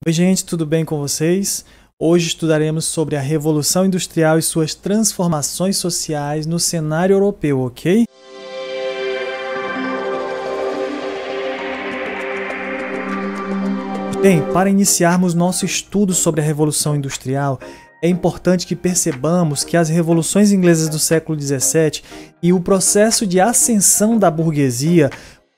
Oi gente, tudo bem com vocês? Hoje estudaremos sobre a Revolução Industrial e suas transformações sociais no cenário europeu, ok? Bem, para iniciarmos nosso estudo sobre a Revolução Industrial, é importante que percebamos que as revoluções inglesas do século XVII e o processo de ascensão da burguesia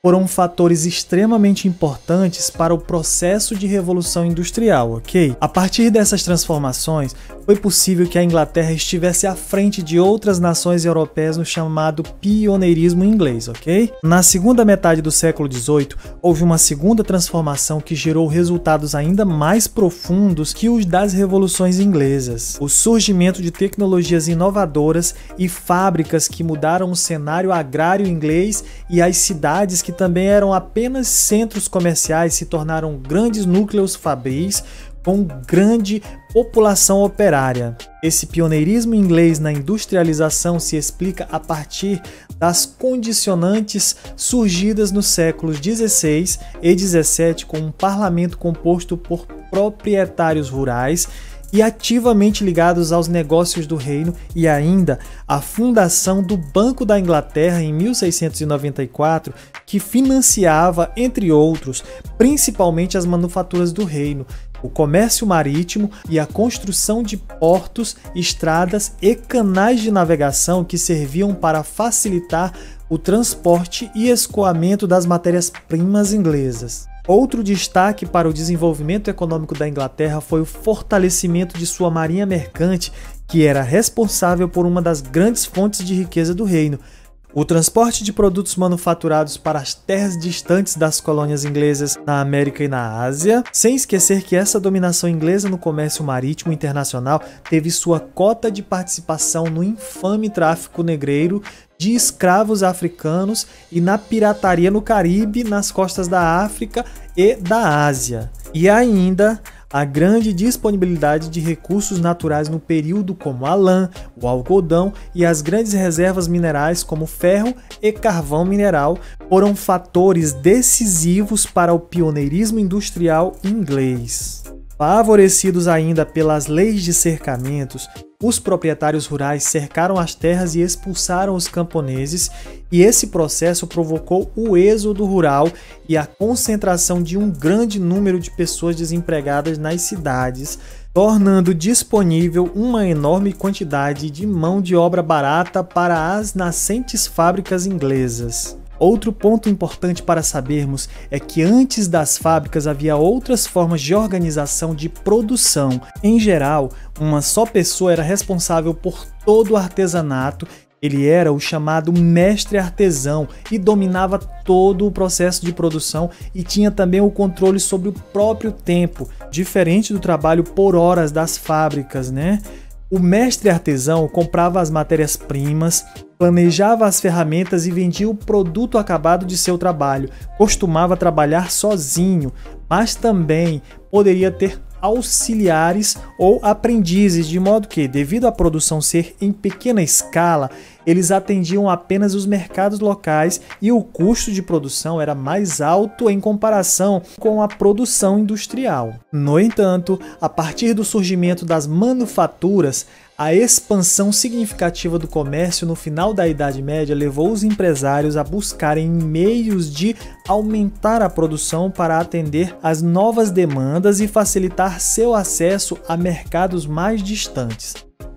foram fatores extremamente importantes para o processo de revolução industrial, ok? A partir dessas transformações, foi possível que a Inglaterra estivesse à frente de outras nações europeias no chamado pioneirismo inglês, ok? Na segunda metade do século XVIII, houve uma segunda transformação que gerou resultados ainda mais profundos que os das revoluções inglesas. O surgimento de tecnologias inovadoras e fábricas que mudaram o cenário agrário inglês e as cidades que também eram apenas centros comerciais se tornaram grandes núcleos fabris com grande população operária. Esse pioneirismo inglês na industrialização se explica a partir das condicionantes surgidas nos séculos XVI e XVII, com um parlamento composto por proprietários rurais e ativamente ligados aos negócios do reino, e ainda a fundação do Banco da Inglaterra em 1694, que financiava, entre outros, principalmente as manufaturas do reino, o comércio marítimo e a construção de portos, estradas e canais de navegação que serviam para facilitar o transporte e escoamento das matérias-primas inglesas. Outro destaque para o desenvolvimento econômico da Inglaterra foi o fortalecimento de sua marinha mercante, que era responsável por uma das grandes fontes de riqueza do reino. O transporte de produtos manufaturados para as terras distantes das colônias inglesas na América e na Ásia, sem esquecer que essa dominação inglesa no comércio marítimo internacional teve sua cota de participação no infame tráfico negreiro de escravos africanos e na pirataria no Caribe, nas costas da África e da Ásia. E ainda a grande disponibilidade de recursos naturais no período, como a lã, o algodão e as grandes reservas minerais como ferro e carvão mineral, foram fatores decisivos para o pioneirismo industrial inglês. Favorecidos ainda pelas leis de cercamentos, os proprietários rurais cercaram as terras e expulsaram os camponeses, e esse processo provocou o êxodo rural e a concentração de um grande número de pessoas desempregadas nas cidades, tornando disponível uma enorme quantidade de mão de obra barata para as nascentes fábricas inglesas. Outro ponto importante para sabermos é que antes das fábricas havia outras formas de organização de produção. Em geral, uma só pessoa era responsável por todo o artesanato. Ele era o chamado mestre artesão e dominava todo o processo de produção e tinha também o controle sobre o próprio tempo, diferente do trabalho por horas das fábricas, né? O mestre artesão comprava as matérias-primas, planejava as ferramentas e vendia o produto acabado de seu trabalho. Costumava trabalhar sozinho, mas também poderia ter auxiliares ou aprendizes, de modo que, devido à produção ser em pequena escala, eles atendiam apenas os mercados locais e o custo de produção era mais alto em comparação com a produção industrial. No entanto, a partir do surgimento das manufaturas, a expansão significativa do comércio no final da Idade Média levou os empresários a buscarem meios de aumentar a produção para atender às novas demandas e facilitar seu acesso a mercados mais distantes.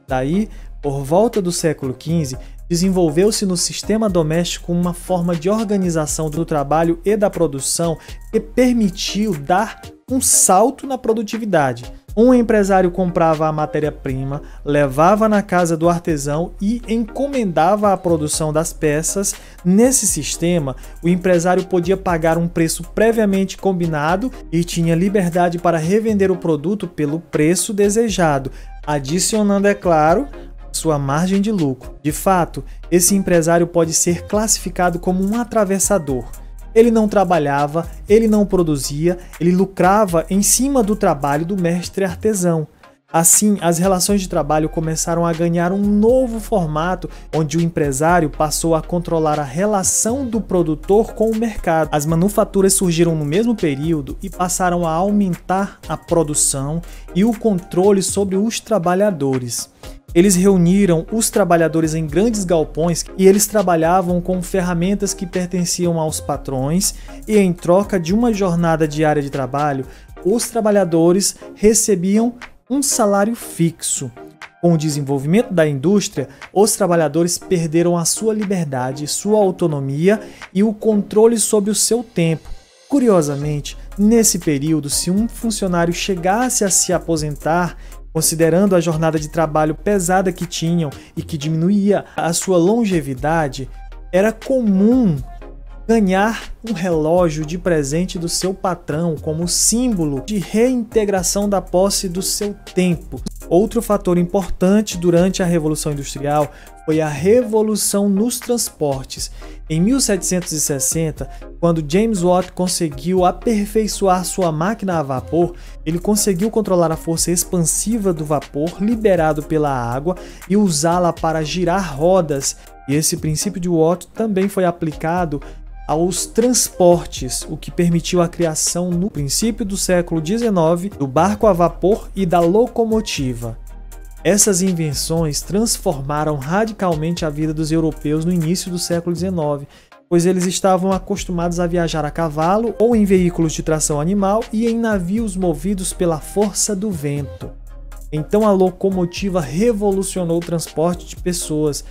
Daí, por volta do século XV, desenvolveu-se no sistema doméstico uma forma de organização do trabalho e da produção que permitiu dar um salto na produtividade. Um empresário comprava a matéria-prima, levava na casa do artesão e encomendava a produção das peças. Nesse sistema, o empresário podia pagar um preço previamente combinado e tinha liberdade para revender o produto pelo preço desejado, adicionando, é claro, sua margem de lucro. De fato, esse empresário pode ser classificado como um atravessador. Ele não trabalhava, ele não produzia, ele lucrava em cima do trabalho do mestre artesão. Assim, as relações de trabalho começaram a ganhar um novo formato, onde o empresário passou a controlar a relação do produtor com o mercado. As manufaturas surgiram no mesmo período e passaram a aumentar a produção e o controle sobre os trabalhadores. Eles reuniram os trabalhadores em grandes galpões e eles trabalhavam com ferramentas que pertenciam aos patrões e, em troca de uma jornada diária de trabalho, os trabalhadores recebiam um salário fixo. Com o desenvolvimento da indústria, os trabalhadores perderam a sua liberdade, sua autonomia e o controle sobre o seu tempo. Curiosamente, nesse período, se um funcionário chegasse a se aposentar, considerando a jornada de trabalho pesada que tinham e que diminuía a sua longevidade, era comum ganhar um relógio de presente do seu patrão como símbolo de reintegração da posse do seu tempo. Outro fator importante durante a Revolução Industrial foi a revolução nos transportes. Em 1760, quando James Watt conseguiu aperfeiçoar sua máquina a vapor, ele conseguiu controlar a força expansiva do vapor liberado pela água e usá-la para girar rodas. E esse princípio de Watt também foi aplicado aos transportes, o que permitiu a criação no princípio do século XIX do barco a vapor e da locomotiva. Essas invenções transformaram radicalmente a vida dos europeus no início do século XIX, pois eles estavam acostumados a viajar a cavalo ou em veículos de tração animal e em navios movidos pela força do vento. Então a locomotiva revolucionou o transporte de pessoas,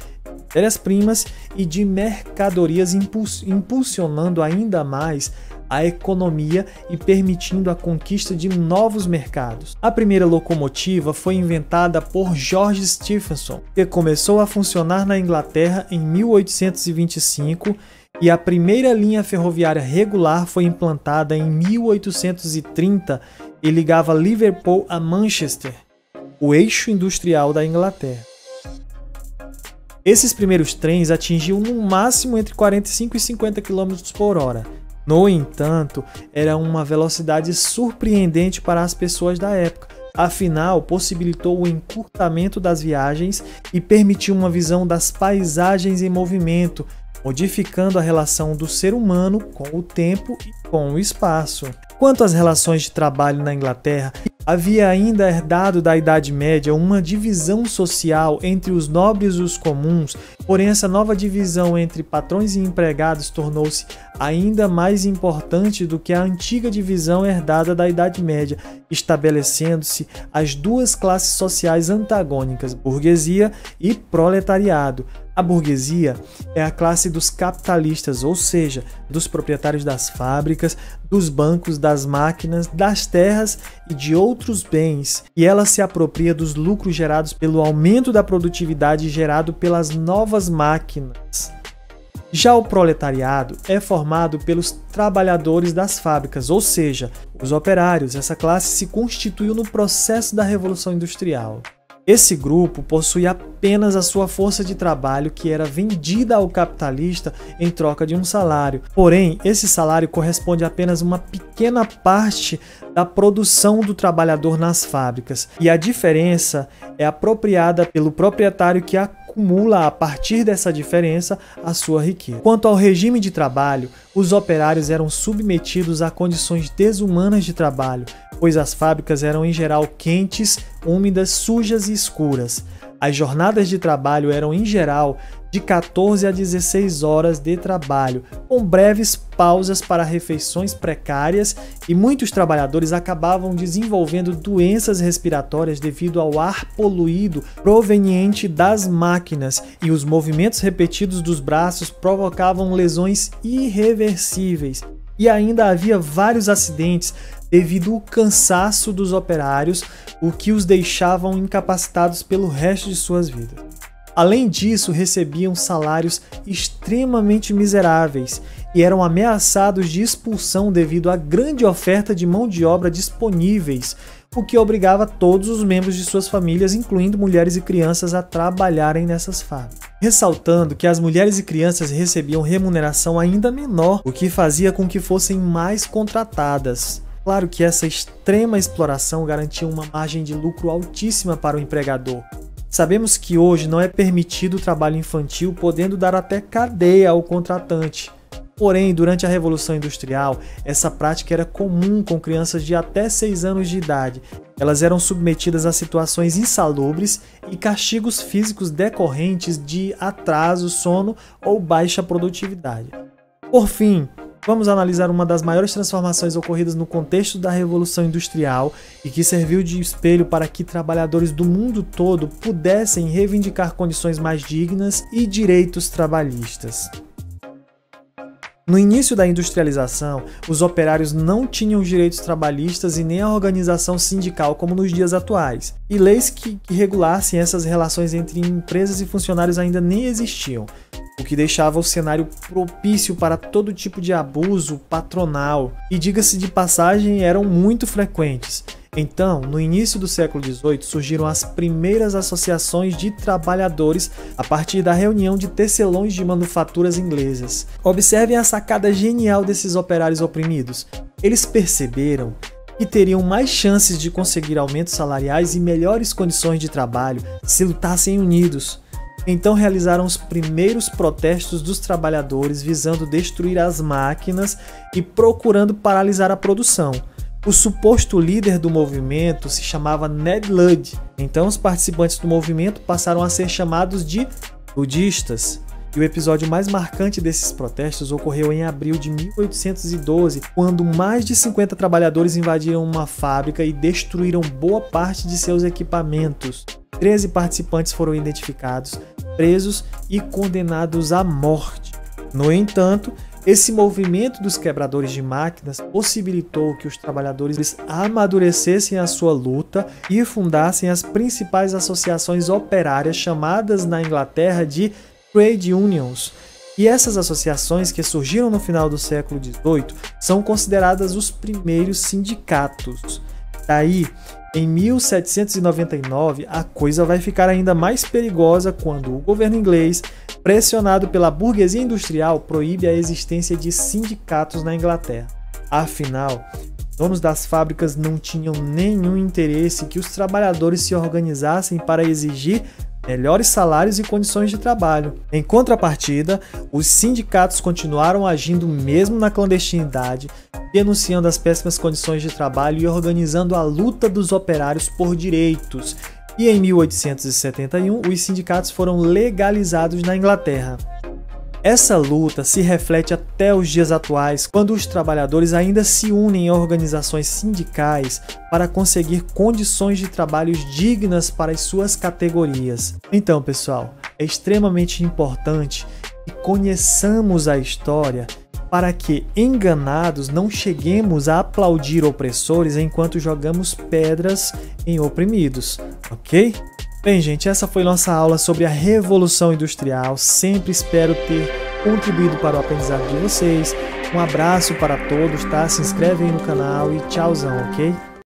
matérias-primas e de mercadorias, impulsionando ainda mais a economia e permitindo a conquista de novos mercados. A primeira locomotiva foi inventada por George Stephenson, que começou a funcionar na Inglaterra em 1825, e a primeira linha ferroviária regular foi implantada em 1830 e ligava Liverpool a Manchester, o eixo industrial da Inglaterra. Esses primeiros trens atingiam no máximo entre 45 e 50 km por hora. No entanto, era uma velocidade surpreendente para as pessoas da época. Afinal, possibilitou o encurtamento das viagens e permitiu uma visão das paisagens em movimento, modificando a relação do ser humano com o tempo e com o espaço. Quanto às relações de trabalho na Inglaterra, havia ainda herdado da Idade Média uma divisão social entre os nobres e os comuns, porém essa nova divisão entre patrões e empregados tornou-se ainda mais importante do que a antiga divisão herdada da Idade Média, estabelecendo-se as duas classes sociais antagônicas, burguesia e proletariado. A burguesia é a classe dos capitalistas, ou seja, dos proprietários das fábricas, dos bancos, das máquinas, das terras e de outros bens, e ela se apropria dos lucros gerados pelo aumento da produtividade gerado pelas novas máquinas. Já o proletariado é formado pelos trabalhadores das fábricas, ou seja, os operários. Essa classe se constituiu no processo da Revolução Industrial. Esse grupo possui apenas a sua força de trabalho, que era vendida ao capitalista em troca de um salário. Porém, esse salário corresponde a apenas uma pequena parte da produção do trabalhador nas fábricas, e a diferença é apropriada pelo proprietário, que acumula a partir dessa diferença a sua riqueza. Quanto ao regime de trabalho, os operários eram submetidos a condições desumanas de trabalho, pois as fábricas eram em geral quentes, úmidas, sujas e escuras. As jornadas de trabalho eram em geral de 14 a 16 horas de trabalho, com breves pausas para refeições precárias, e muitos trabalhadores acabavam desenvolvendo doenças respiratórias devido ao ar poluído proveniente das máquinas, e os movimentos repetidos dos braços provocavam lesões irreversíveis. E ainda havia vários acidentes devido ao cansaço dos operários, o que os deixavam incapacitados pelo resto de suas vidas. Além disso, recebiam salários extremamente miseráveis e eram ameaçados de expulsão devido à grande oferta de mão de obra disponíveis, o que obrigava todos os membros de suas famílias, incluindo mulheres e crianças, a trabalharem nessas fábricas. Ressaltando que as mulheres e crianças recebiam remuneração ainda menor, o que fazia com que fossem mais contratadas. Claro que essa extrema exploração garantia uma margem de lucro altíssima para o empregador. Sabemos que hoje não é permitido o trabalho infantil, podendo dar até cadeia ao contratante. Porém, durante a Revolução Industrial, essa prática era comum com crianças de até 6 anos de idade. Elas eram submetidas a situações insalubres e castigos físicos decorrentes de atraso, sono ou baixa produtividade. Por fim, vamos analisar uma das maiores transformações ocorridas no contexto da Revolução Industrial e que serviu de espelho para que trabalhadores do mundo todo pudessem reivindicar condições mais dignas e direitos trabalhistas. No início da industrialização, os operários não tinham os direitos trabalhistas e nem a organização sindical como nos dias atuais, e leis que regulassem essas relações entre empresas e funcionários ainda nem existiam, o que deixava o cenário propício para todo tipo de abuso patronal, e diga-se de passagem, eram muito frequentes. Então, no início do século XVIII, surgiram as primeiras associações de trabalhadores a partir da reunião de tecelões de manufaturas inglesas. Observem a sacada genial desses operários oprimidos. Eles perceberam que teriam mais chances de conseguir aumentos salariais e melhores condições de trabalho se lutassem unidos. Então realizaram os primeiros protestos dos trabalhadores visando destruir as máquinas e procurando paralisar a produção. O suposto líder do movimento se chamava Ned Ludd. Então os participantes do movimento passaram a ser chamados de ludistas. E o episódio mais marcante desses protestos ocorreu em abril de 1812, quando mais de 50 trabalhadores invadiram uma fábrica e destruíram boa parte de seus equipamentos. 13 participantes foram identificados, presos e condenados à morte. No entanto, esse movimento dos quebradores de máquinas possibilitou que os trabalhadores amadurecessem a sua luta e fundassem as principais associações operárias chamadas na Inglaterra de Trade Unions. E essas associações, que surgiram no final do século XVIII, são consideradas os primeiros sindicatos. Daí, em 1799, a coisa vai ficar ainda mais perigosa quando o governo inglês, pressionado pela burguesia industrial, proíbe a existência de sindicatos na Inglaterra. Afinal, donos das fábricas não tinham nenhum interesse que os trabalhadores se organizassem para exigir melhores salários e condições de trabalho. Em contrapartida, os sindicatos continuaram agindo mesmo na clandestinidade, denunciando as péssimas condições de trabalho e organizando a luta dos operários por direitos. E em 1871, os sindicatos foram legalizados na Inglaterra. Essa luta se reflete até os dias atuais, quando os trabalhadores ainda se unem em organizações sindicais para conseguir condições de trabalho dignas para as suas categorias. Então, pessoal, é extremamente importante que conheçamos a história para que, enganados, não cheguemos a aplaudir opressores enquanto jogamos pedras em oprimidos, ok? Bem, gente, essa foi nossa aula sobre a Revolução Industrial. Sempre espero ter contribuído para o aprendizado de vocês. Um abraço para todos, tá? Se inscreve aí no canal e tchauzão, ok?